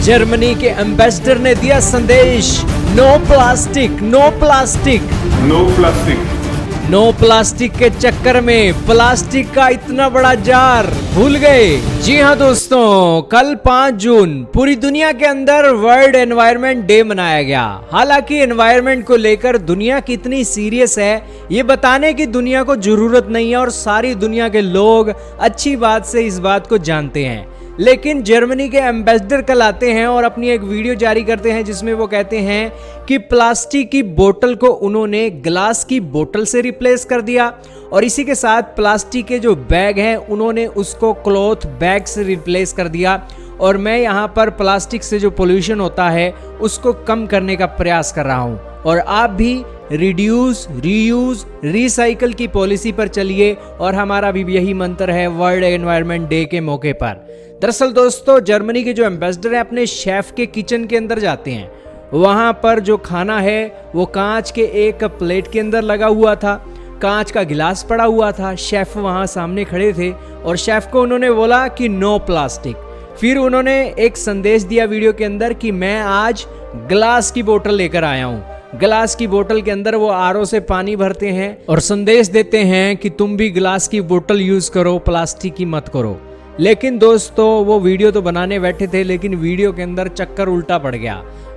Germany के ambassador ने दिया संदेश, no plastic, no plastic, no plastic. No plastic के चक्कर में प्लास्टिक का इतना बड़ा जार भूल गए। जी हाँ दोस्तों, कल 5 जून पूरी दुनिया के अंदर वर्ल्ड एनवायरनमेंट डे मनाया गया। हालांकि एनवायरनमेंट को लेकर दुनिया कितनी सीरियस है ये बताने की दुनिया को जरूरत नहीं है और सारी दुनिया के लोग अच्छी बात से इस बात को जानते हैं। लेकिन जर्मनी के एम्बेसडर कल आते हैं और अपनी एक वीडियो जारी करते हैं जिसमें वो कहते हैं कि प्लास्टिक की बोतल को उन्होंने ग्लास की बोतल से रिप्लेस कर दिया और इसी के साथ प्लास्टिक के जो बैग हैं उन्होंने उसको क्लॉथ बैग से रिप्लेस कर दिया। और मैं यहाँ पर प्लास्टिक से जो पोल्यूशन होता है उसको कम करने का प्रयास कर रहा हूँ और आप भी रिड्यूस, रीयूज, रिसाइकल की पॉलिसी पर चलिए और हमारा भी यही मंत्र है वर्ल्ड एनवायरनमेंट डे के मौके पर। दरअसल दोस्तों, जर्मनी के जो एम्बेसडर हैं अपने शेफ के किचन के अंदर जाते हैं। वहाँ पर जो खाना है वो कांच के एक प्लेट के अंदर लगा हुआ था, कांच का गिलास पड़ा हुआ था। शेफ वहाँ सामने खड़े थे और शेफ को उन्होंने बोला कि नो प्लास्टिक। फिर उन्होंने एक संदेश दिया वीडियो के अंदर कि मैं आज ग्लास की बोतल लेकर आया हूँ। ग्लास की बोतल के अंदर वो आरओ से पानी भरते हैं और संदेश देते हैं कि तुम भी ग्लास की बोतल यूज करो, प्लास्टिक की मत करो। लेकिन दोस्तों, वो वीडियो तो बनाने बैठे थे लेकिन वीडियो के अंदर चक्कर उल्टा पड़ गया।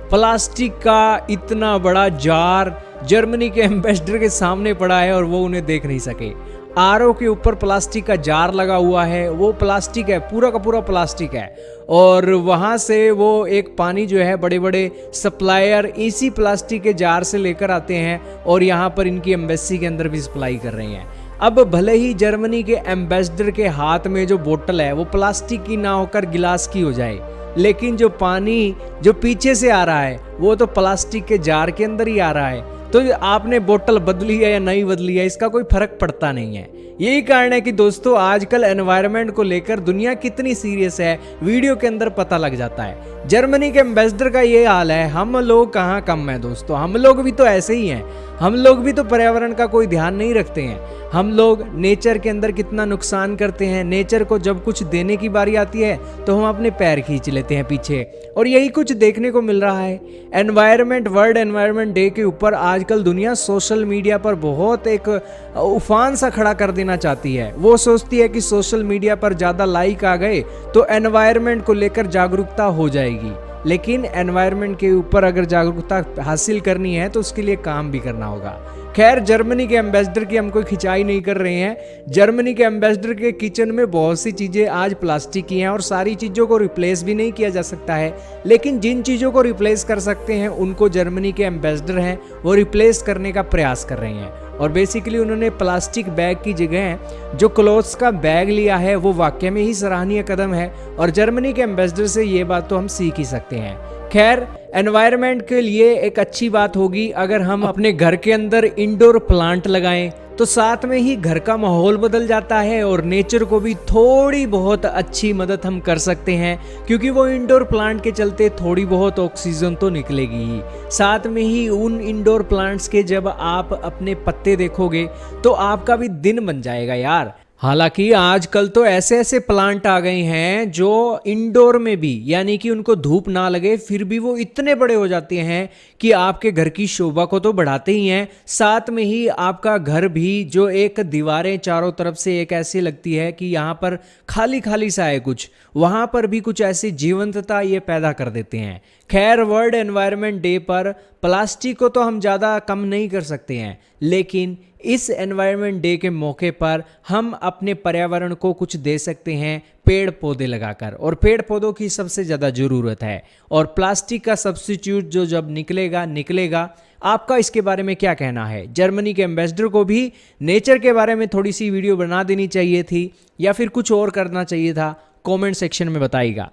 प्लास्टिक का इतना बड़ा जार जर्मनी के एम्बेसडर के सामने पड़ा है और वो उन्हें देख नहीं सके। आरओ के ऊपर प्लास्टिक का जार लगा हुआ है, वो प्लास्टिक है, पूरा का पूरा प्लास्टिक है। और वहाँ से वो एक पानी जो है बड़े बड़े सप्लायर इसी प्लास्टिक के जार से लेकर आते हैं और यहाँ पर इनकी एम्बेसी के अंदर भी सप्लाई कर रहे हैं। अब भले ही जर्मनी के एम्बेसडर के हाथ में जो बोतल है वो प्लास्टिक की ना होकर गिलास की हो जाए, लेकिन जो पानी जो पीछे से आ रहा है वो तो प्लास्टिक के जार के अंदर ही आ रहा है। तो आपने बोतल बदली है या नहीं बदली है इसका कोई फर्क पड़ता नहीं है। यही कारण है कि दोस्तों आजकल एनवायरनमेंट को लेकर दुनिया कितनी सीरियस है वीडियो के अंदर पता लग जाता है। जर्मनी के एम्बेसडर का ये हाल है, हम लोग कहाँ कम है दोस्तों, हम लोग भी तो ऐसे ही हैं। हम लोग भी तो पर्यावरण का कोई ध्यान नहीं रखते हैं। हम लोग नेचर के अंदर कितना नुकसान करते हैं। नेचर को जब कुछ देने की बारी आती है तो हम अपने पैर खींच लेते हैं पीछे, और यही कुछ देखने को मिल रहा है। एनवायरनमेंट वर्ल्ड एनवायरनमेंट डे के ऊपर आजकल दुनिया सोशल मीडिया पर बहुत एक उफान सा खड़ा कर देना चाहती है। वो सोचती है कि सोशल मीडिया पर ज़्यादा लाइक आ गए तो एनवायरनमेंट को लेकर जागरूकता हो जाएगी। लेकिन एनवायरनमेंट के ऊपर अगर जागरूकता हासिल करनी है तो उसके लिए काम भी करना होगा। खैर, जर्मनी के एम्बेसडर की हम कोई खिंचाई नहीं कर रहे हैं। जर्मनी के एम्बेसडर के किचन में बहुत सी चीज़ें आज प्लास्टिक की हैं और सारी चीज़ों को रिप्लेस भी नहीं किया जा सकता है। लेकिन जिन चीज़ों को रिप्लेस कर सकते हैं उनको जर्मनी के एम्बेसडर हैं वो रिप्लेस करने का प्रयास कर रहे हैं। और बेसिकली उन्होंने प्लास्टिक बैग की जगह जो क्लॉथ्स का बैग लिया है वो वाकई में ही सराहनीय कदम है और जर्मनी के एम्बेसडर से ये बात तो हम सीख ही सकते हैं। खैर, एनवायरनमेंट के लिए एक अच्छी बात होगी अगर हम अपने घर के अंदर इंडोर प्लांट लगाएं, तो साथ में ही घर का माहौल बदल जाता है और नेचर को भी थोड़ी बहुत अच्छी मदद हम कर सकते हैं, क्योंकि वो इंडोर प्लांट के चलते थोड़ी बहुत ऑक्सीजन तो निकलेगी ही। साथ में ही उन इंडोर प्लांट्स के जब आप अपने पत्ते देखोगे तो आपका भी दिन बन जाएगा यार। हालांकि आजकल तो ऐसे ऐसे प्लांट आ गए हैं जो इंडोर में भी, यानी कि उनको धूप ना लगे फिर भी वो इतने बड़े हो जाते हैं कि आपके घर की शोभा को तो बढ़ाते ही हैं, साथ में ही आपका घर भी जो एक दीवारें चारों तरफ से एक ऐसी लगती है कि यहाँ पर खाली खाली सा है कुछ, वहाँ पर भी कुछ ऐसी जीवंतता ये पैदा कर देते हैं। खैर, वर्ल्ड एनवायरनमेंट डे पर प्लास्टिक को तो हम ज़्यादा कम नहीं कर सकते हैं, लेकिन इस एनवायरनमेंट डे के मौके पर हम अपने पर्यावरण को कुछ दे सकते हैं पेड़ पौधे लगाकर, और पेड़ पौधों की सबसे ज़्यादा ज़रूरत है। और प्लास्टिक का सब्स्टिट्यूट जो जब निकलेगा। आपका इसके बारे में क्या कहना है? जर्मनी के एम्बेसडर को भी नेचर के बारे में थोड़ी सी वीडियो बना देनी चाहिए थी या फिर कुछ और करना चाहिए था? कमेंट सेक्शन में बताइएगा।